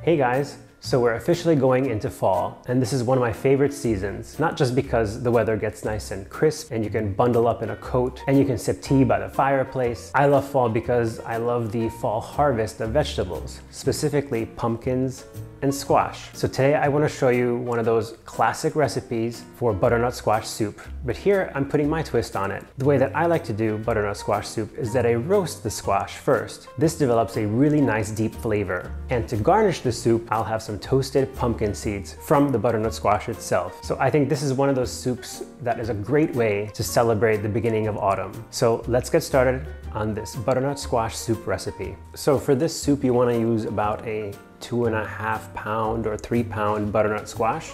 Hey guys, so we're officially going into fall, and this is one of my favorite seasons, not just because the weather gets nice and crisp and you can bundle up in a coat and you can sip tea by the fireplace. I love fall because I love the fall harvest of vegetables, specifically pumpkins and squash. So today I want to show you one of those classic recipes for butternut squash soup, but here I'm putting my twist on it. The way that I like to do butternut squash soup is that I roast the squash first. This develops a really nice deep flavor, and to garnish the soup I'll have some toasted pumpkin seeds from the butternut squash itself. So I think this is one of those soups that is a great way to celebrate the beginning of autumn. So let's get started on this butternut squash soup recipe. So for this soup you want to use about a 2.5 pound or 3 pound butternut squash.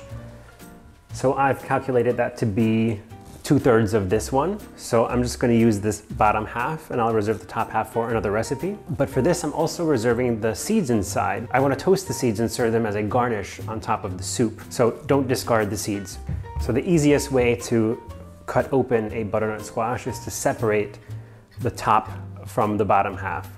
So I've calculated that to be 2/3 of this one. So I'm just going to use this bottom half and I'll reserve the top half for another recipe. But for this I'm also reserving the seeds inside. I want to toast the seeds and serve them as a garnish on top of the soup. So don't discard the seeds. So the easiest way to cut open a butternut squash is to separate the top from the bottom half.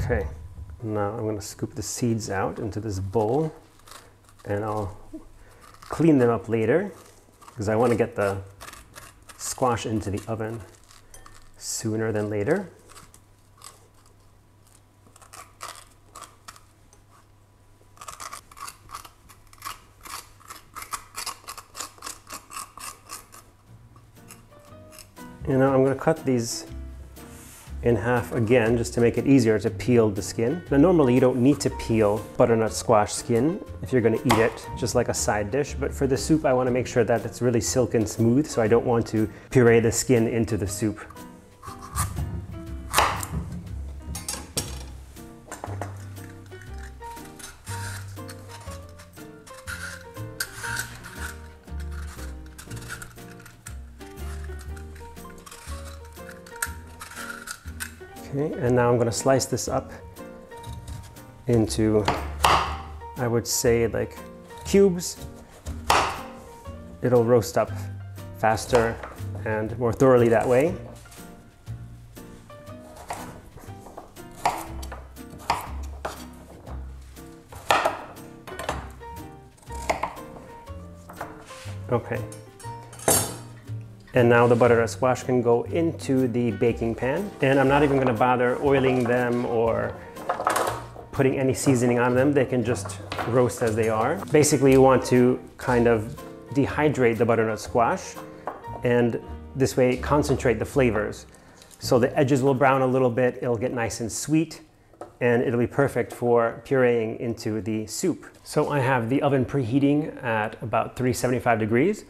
Okay, now I'm going to scoop the seeds out into this bowl and I'll clean them up later because I want to get the squash into the oven sooner than later. And now I'm going to cut these in half again just to make it easier to peel the skin. Now normally you don't need to peel butternut squash skin if you're going to eat it just like a side dish, but for the soup I want to make sure that it's really silken smooth, so I don't want to puree the skin into the soup. Okay, and now I'm going to slice this up into, I would say, like cubes. It'll roast up faster and more thoroughly that way. Okay. And now the butternut squash can go into the baking pan. And I'm not even going to bother oiling them or putting any seasoning on them. They can just roast as they are. Basically, you want to kind of dehydrate the butternut squash and this way concentrate the flavors. So the edges will brown a little bit, it'll get nice and sweet, and it'll be perfect for pureeing into the soup. So I have the oven preheating at about 375 degrees.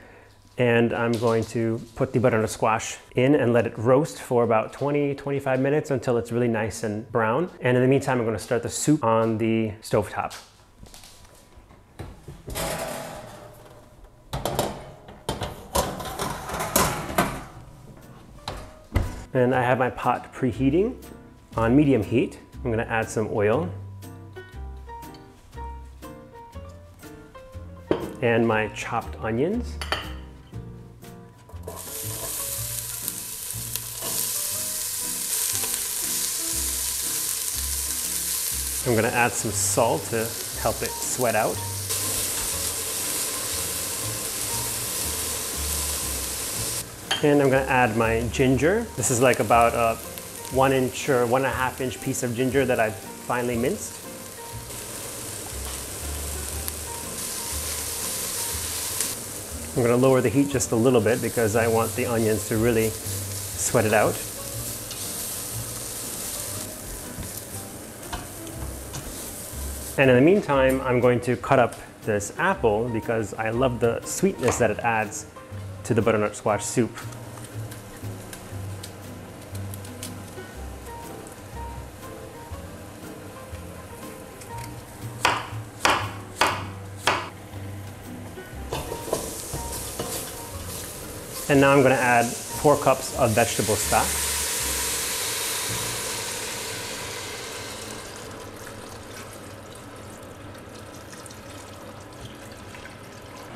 And I'm going to put the butternut squash in and let it roast for about 20-25 minutes until it's really nice and brown. And in the meantime, I'm going to start the soup on the stovetop. And I have my pot preheating on medium heat. I'm going to add some oil and my chopped onions. I'm going to add some salt to help it sweat out. And I'm going to add my ginger. This is like about a 1 inch or 1.5 inch piece of ginger that I've finely minced. I'm going to lower the heat just a little bit because I want the onions to really sweat it out. And in the meantime, I'm going to cut up this apple because I love the sweetness that it adds to the butternut squash soup. And now I'm going to add 4 cups of vegetable stock.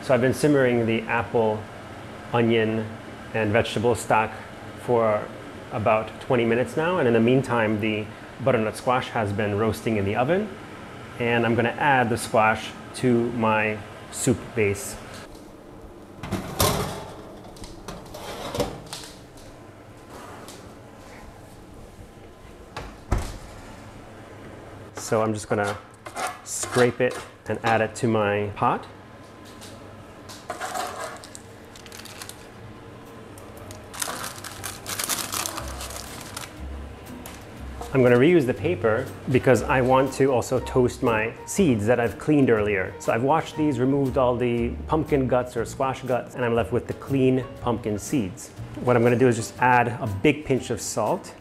So I've been simmering the apple, onion, and vegetable stock for about 20 minutes now, and in the meantime the butternut squash has been roasting in the oven, and I'm going to add the squash to my soup base. So I'm just going to scrape it and add it to my pot. I'm going to reuse the paper because I want to also toast my seeds that I've cleaned earlier. So I've washed these, removed all the pumpkin guts or squash guts, and I'm left with the clean pumpkin seeds. What I'm going to do is just add a big pinch of salt.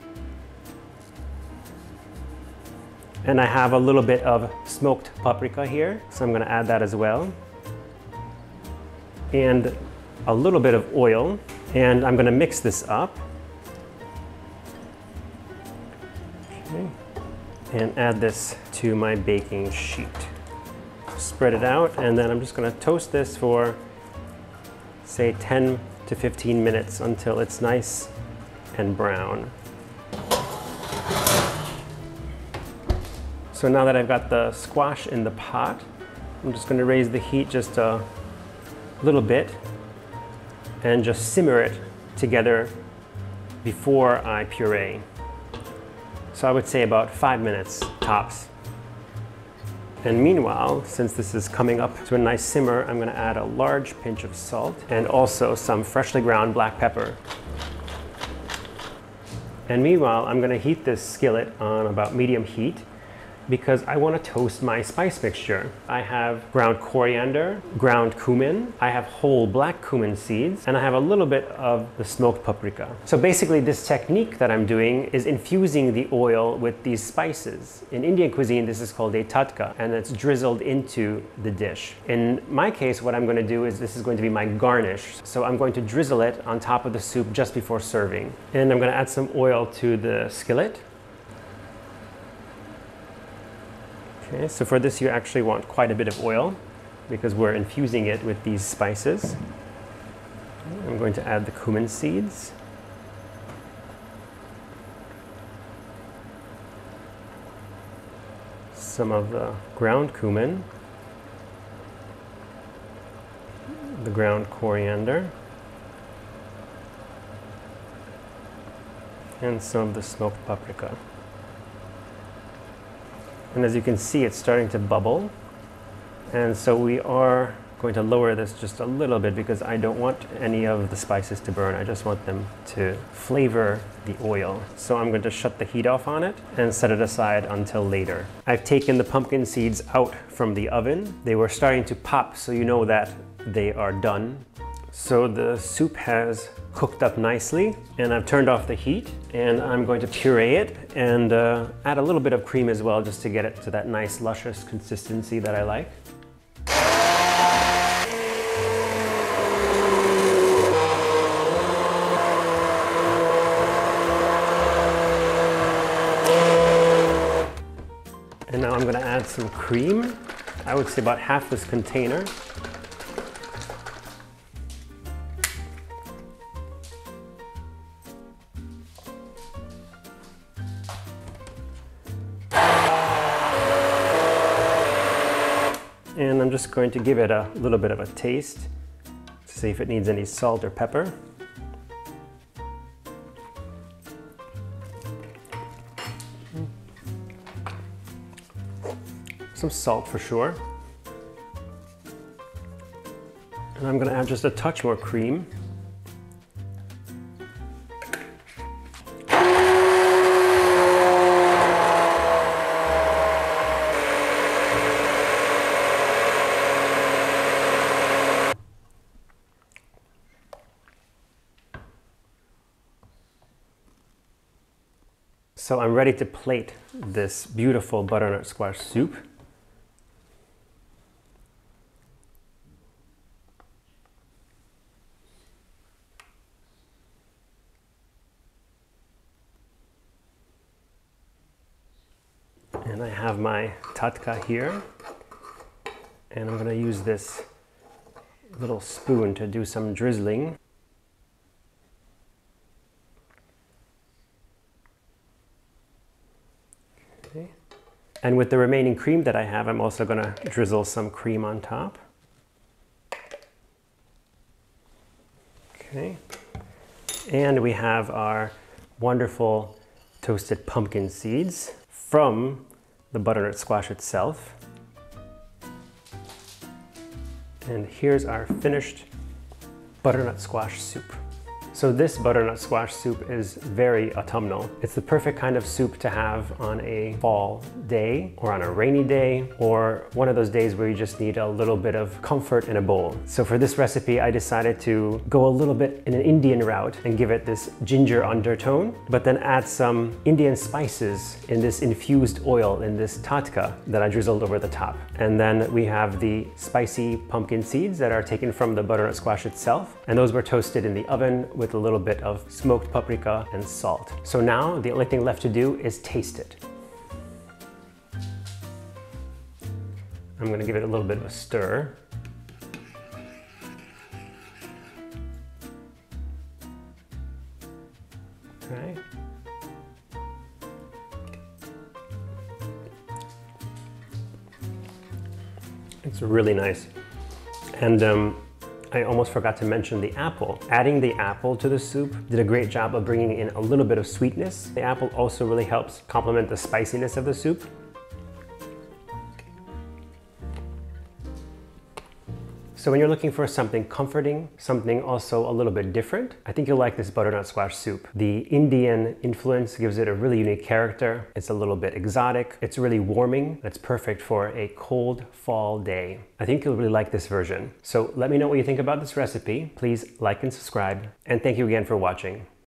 And I have a little bit of smoked paprika here, so I'm going to add that as well. And a little bit of oil, and I'm going to mix this up. Okay. And add this to my baking sheet. Spread it out, and then I'm just going to toast this for, say, 10 to 15 minutes until it's nice and brown. So now that I've got the squash in the pot, I'm just going to raise the heat just a little bit and just simmer it together before I puree. So I would say about 5 minutes tops. And meanwhile, since this is coming up to a nice simmer, I'm going to add a large pinch of salt and also some freshly ground black pepper. And meanwhile, I'm going to heat this skillet on about medium heat because I want to toast my spice mixture. I have ground coriander, ground cumin, I have whole black cumin seeds, and I have a little bit of the smoked paprika. So basically this technique that I'm doing is infusing the oil with these spices. In Indian cuisine, this is called a tadka, and it's drizzled into the dish. In my case, what I'm going to do is this is going to be my garnish. So I'm going to drizzle it on top of the soup just before serving. And I'm going to add some oil to the skillet. Okay, so for this you actually want quite a bit of oil because we're infusing it with these spices. I'm going to add the cumin seeds. Some of the ground cumin, the ground coriander, and some of the smoked paprika. And as you can see, it's starting to bubble. And so we are going to lower this just a little bit because I don't want any of the spices to burn. I just want them to flavor the oil. So I'm going to shut the heat off on it and set it aside until later. I've taken the pumpkin seeds out from the oven. They were starting to pop, so you know that they are done. So the soup has cooked up nicely, and I've turned off the heat, and I'm going to puree it and add a little bit of cream as well just to get it to that nice luscious consistency that I like. And now I'm going to add some cream. I would say about half this container. And I'm just going to give it a little bit of a taste to see if it needs any salt or pepper. Some salt for sure. And I'm going to add just a touch more cream. So I'm ready to plate this beautiful butternut squash soup. And I have my tadka here, and I'm going to use this a little spoon to do some drizzling. Okay. And with the remaining cream that I have, I'm also going to drizzle some cream on top. Okay. And we have our wonderful toasted pumpkin seeds from the butternut squash itself. And here's our finished butternut squash soup. So this butternut squash soup is very autumnal. It's the perfect kind of soup to have on a fall day or on a rainy day or one of those days where you just need a little bit of comfort in a bowl. So for this recipe, I decided to go a little bit in an Indian route and give it this ginger undertone, but then add some Indian spices in this infused oil, in this tadka that I drizzled over the top. And then we have the spicy pumpkin seeds that are taken from the butternut squash itself. And those were toasted in the oven with a little bit of smoked paprika and salt. So now the only thing left to do is taste it. I'm going to give it a little bit of a stir. Okay. It's really nice. And I almost forgot to mention the apple. Adding the apple to the soup did a great job of bringing in a little bit of sweetness. The apple also really helps complement the spiciness of the soup. So when you're looking for something comforting, something also a little bit different, I think you'll like this butternut squash soup. The Indian influence gives it a really unique character. It's a little bit exotic. It's really warming. It's perfect for a cold fall day. I think you'll really like this version. So let me know what you think about this recipe. Please like and subscribe. And thank you again for watching.